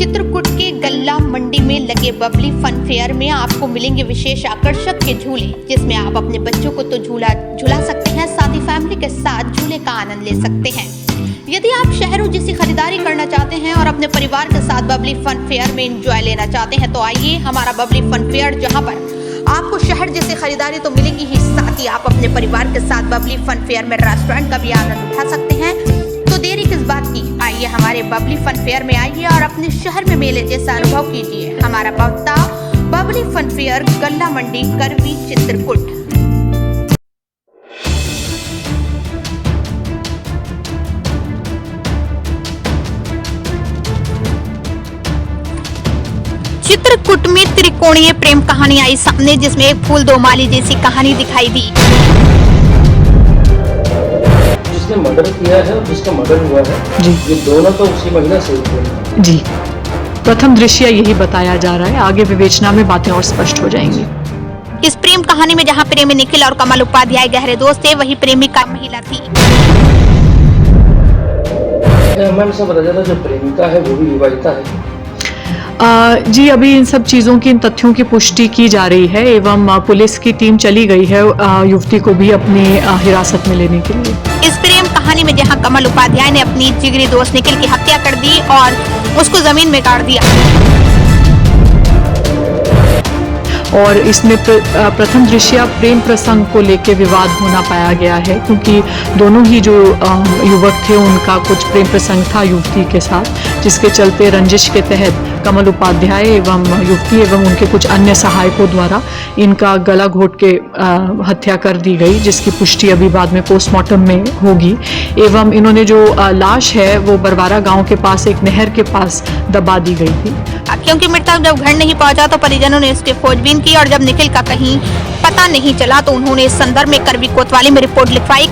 चित्रकूट के गल्ला मंडी में लगे बबली फन फेयर में आपको मिलेंगे विशेष आकर्षक के झूले, जिसमें आप अपने बच्चों को तो झूला सकते हैं, साथ ही फैमिली के साथ झूले का आनंद ले सकते हैं। यदि आप शहरों जैसी खरीदारी करना चाहते हैं और अपने परिवार के साथ बबली फन फेयर में एंजॉय लेना चाहते हैं तो आइए हमारा बबली फन फेयर, जहां पर आपको शहर जैसी खरीदारी तो मिलेगी ही, साथ ही आप अपने परिवार के साथ बबली फन फेयर में रेस्टोरेंट का भी आनंद उठा सकते हैं। तो देरी किस बात की, आइए हमारे बबली फन फेयर में आइए और अपने शहर में मेले जैसा अनुभव कीजिए। हमारा पता बबली फन फेयर, गल्ला मंडी, करवी, चित्रकूट। चित्रकूट में त्रिकोणीय प्रेम कहानी आई सामने, जिसमें एक फूल दो माली जैसी कहानी दिखाई दी। जिसने मर्डर किया है और जिसका मर्डर हुआ है जी, ये दोनों तो उसी महिला से हुए जी। प्रथम दृश्य यही बताया जा रहा है, आगे विवेचना में बातें और स्पष्ट हो जाएंगी। इस प्रेम कहानी में जहां प्रेमी निखिल और कमल उपाध्याय गहरे दोस्त थे, वही प्रेमिका महिला थी। हमें सब पता चला जो प्रेमिका है वो भी विवाहिता है। जी, अभी इन सब चीज़ों की, इन तथ्यों की पुष्टि की जा रही है एवं पुलिस की टीम चली गई है युवती को भी अपनी हिरासत में लेने के लिए। इस प्रेम कहानी में जहां कमल उपाध्याय ने अपनी जिगरी दोस्त निखिल की हत्या कर दी और उसको जमीन में गाड़ दिया, और इसमें प्रथम दृश्य प्रेम प्रसंग को लेकर विवाद होना पाया गया है, क्योंकि दोनों ही जो युवक थे उनका कुछ प्रेम प्रसंग था युवती के साथ, जिसके चलते रंजिश के तहत कमल उपाध्याय एवं युवती एवं उनके कुछ अन्य सहायकों द्वारा इनका गला घोट के हत्या कर दी गई, जिसकी पुष्टि अभी बाद में पोस्टमार्टम में होगी। एवं इन्होंने जो लाश है वो बरवारा गांव के पास एक नहर के पास दबा दी गई थी। क्योंकि मृतक जब घर नहीं पहुंचा तो परिजनों ने इसकी खोजबीन की और जब निखिल का कहीं पता नहीं चला तो उन्होंने इस संदर्भ में करवी कोतवाली में रिपोर्ट लिखवाई।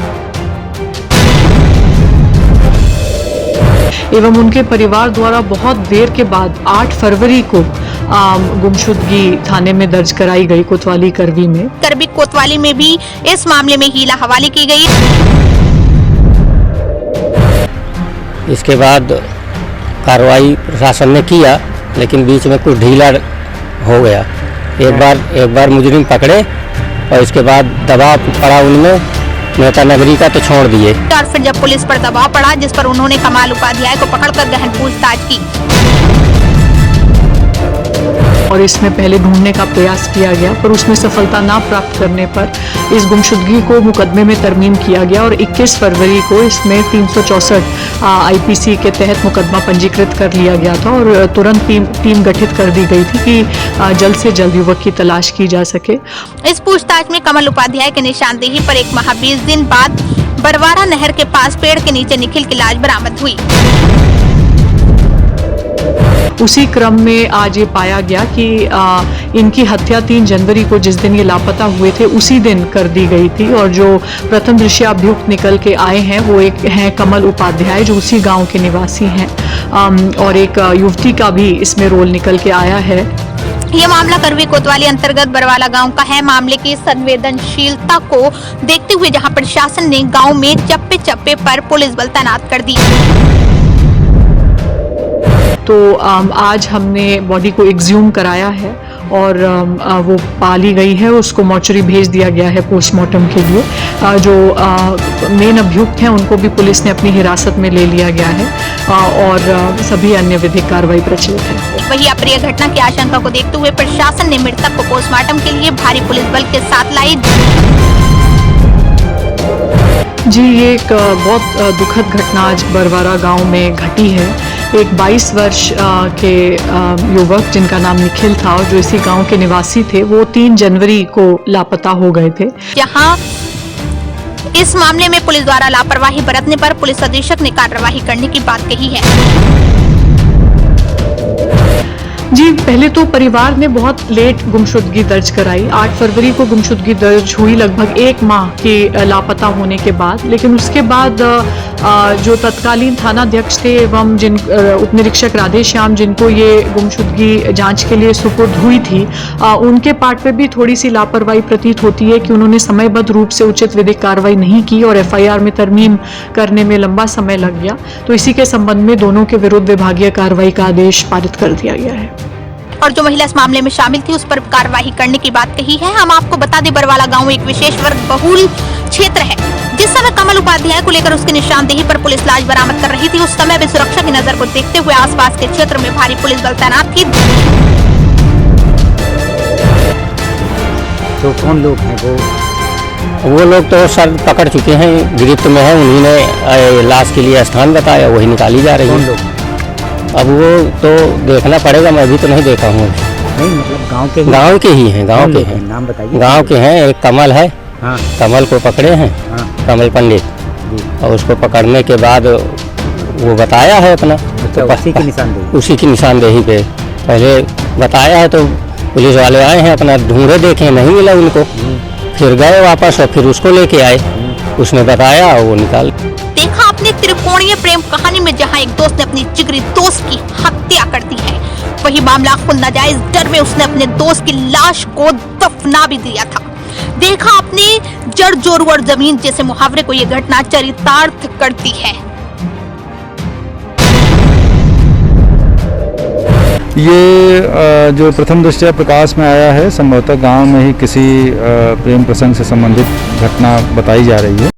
एवं उनके परिवार द्वारा बहुत देर के बाद 8 फरवरी को गुमशुदगी थाने में दर्ज कराई गई, कोतवाली करवी में। करवी कोतवाली में भी इस मामले में हीला हवाले की गई। इसके बाद कार्रवाई प्रशासन ने किया, लेकिन बीच में कुछ ढीला हो गया। एक बार मुजरिम पकड़े और इसके बाद दबाव पड़ा उनमें, नेता नगरी का तो छोड़ दिए। और फिर जब पुलिस पर दबाव पड़ा, जिस पर उन्होंने कमल उपाध्याय को पकड़कर गहन पूछताछ की और इसमें पहले ढूंढने का प्रयास किया गया, पर उसमें सफलता ना प्राप्त करने पर इस गुमशुदगी को मुकदमे में तरमीम किया गया और 21 फरवरी को इसमें 364 आईपीसी के तहत मुकदमा पंजीकृत कर लिया गया था और तुरंत टीम गठित कर दी गई थी कि जल्द से जल्द युवक की तलाश की जा सके। इस पूछताछ में कमल उपाध्याय की निशानदेही पर 1 माह 20 दिन बाद बरवारा नहर के पास पेड़ के नीचे निखिल की लाश बरामद हुई। उसी क्रम में आज ये पाया गया कि इनकी हत्या 3 जनवरी को, जिस दिन ये लापता हुए थे, उसी दिन कर दी गई थी। और जो प्रथम दृश्य अभियुक्त निकल के आए हैं वो एक हैं कमल उपाध्याय, जो उसी गांव के निवासी हैं, और एक युवती का भी इसमें रोल निकल के आया है। ये मामला करवी कोतवाली अंतर्गत बरवाला गांव का है। मामले की संवेदनशीलता को देखते हुए जहां प्रशासन ने गांव में चप्पे चप्पे पर पुलिस बल तैनात कर दी। तो आज हमने बॉडी को एक्सह्यूम कराया है और वो पाली गई है, उसको मॉर्चरी भेज दिया गया है पोस्टमार्टम के लिए। जो मेन अभियुक्त हैं उनको भी पुलिस ने अपनी हिरासत में ले लिया गया है और सभी अन्य विधिक कार्रवाई प्रचलित है। वही अप्रिय घटना की आशंका को देखते हुए प्रशासन ने मृतक को पोस्टमार्टम के लिए भारी पुलिस बल के साथ लाई। जी, ये एक बहुत दुखद घटना आज बरवारा गांव में घटी है। एक 22 वर्ष के युवक जिनका नाम निखिल था और जो इसी गांव के निवासी थे, वो 3 जनवरी को लापता हो गए थे। जहां इस मामले में पुलिस द्वारा लापरवाही बरतने पर पुलिस अधीक्षक ने कार्रवाई करने की बात कही है। जी, पहले तो परिवार ने बहुत लेट गुमशुदगी दर्ज कराई। 8 फरवरी को गुमशुदगी दर्ज हुई, लगभग 1 माह के लापता होने के बाद। लेकिन उसके बाद जो तत्कालीन थानाध्यक्ष थे एवं जिन उप निरीक्षक राधेश्याम, जिनको ये गुमशुदगी जांच के लिए सुपुर्द हुई थी, उनके पार्ट पे भी थोड़ी सी लापरवाही प्रतीत होती है कि उन्होंने समयबद्ध रूप से उचित विधिक कार्रवाई नहीं की और FIR में तरमीम करने में लंबा समय लग गया। तो इसी के संबंध में दोनों के विरुद्ध विभागीय कार्रवाई का आदेश पारित कर दिया गया है। और जो महिला इस मामले में शामिल थी उस पर कार्रवाई करने की बात कही है। हम आपको बता दें, बरवाला गांव एक विशेष वर्ग बहुल क्षेत्र है। जिस समय कमल उपाध्याय को लेकर उसकी निशानदेही पर पुलिस लाश बरामद कर रही थी, उस समय भी सुरक्षा की नजर को देखते हुए आसपास के क्षेत्र में भारी पुलिस बल तैनात थी। तो कौन लोग हैं वो लोग तो सर पकड़ चुके हैं, गिरफ्त में है। उन्हीं ने लाश के लिए स्थान बताया, वही निकाली जा रही है। अब वो तो देखना पड़ेगा, मैं अभी तो नहीं देखा हूँ। नहीं, मतलब गांव के ही हैं, गांव के हैं। नाम बताइए। गांव के हैं। एक कमल है, हाँ। कमल को पकड़े हैं, हाँ। कमल पंडित। और उसको पकड़ने के बाद वो बताया है अपना, अच्छा, उसी की निशानदेही पे पहले बताया है। तो पुलिस वाले आए हैं, अपना ढूंढे, देखे, नहीं मिला उनको, फिर गए वापस और फिर उसको लेके आए। उसने बताया, वो निकाल। देखा आपने त्रिकोणीय प्रेम कहानी में जहां एक दोस्त ने अपनी जिगरी दोस्त की हत्या कर दी है, वही मामला खुद नाजायज डर में उसने अपने दोस्त की लाश को दफना भी दिया था। देखा आपने जड़ जोरू और जमीन जैसे मुहावरे को ये घटना चरितार्थ करती है। ये जो प्रथम दृष्टया प्रकाश में आया है, संभवतः गांव में ही किसी प्रेम प्रसंग से संबंधित घटना बताई जा रही है।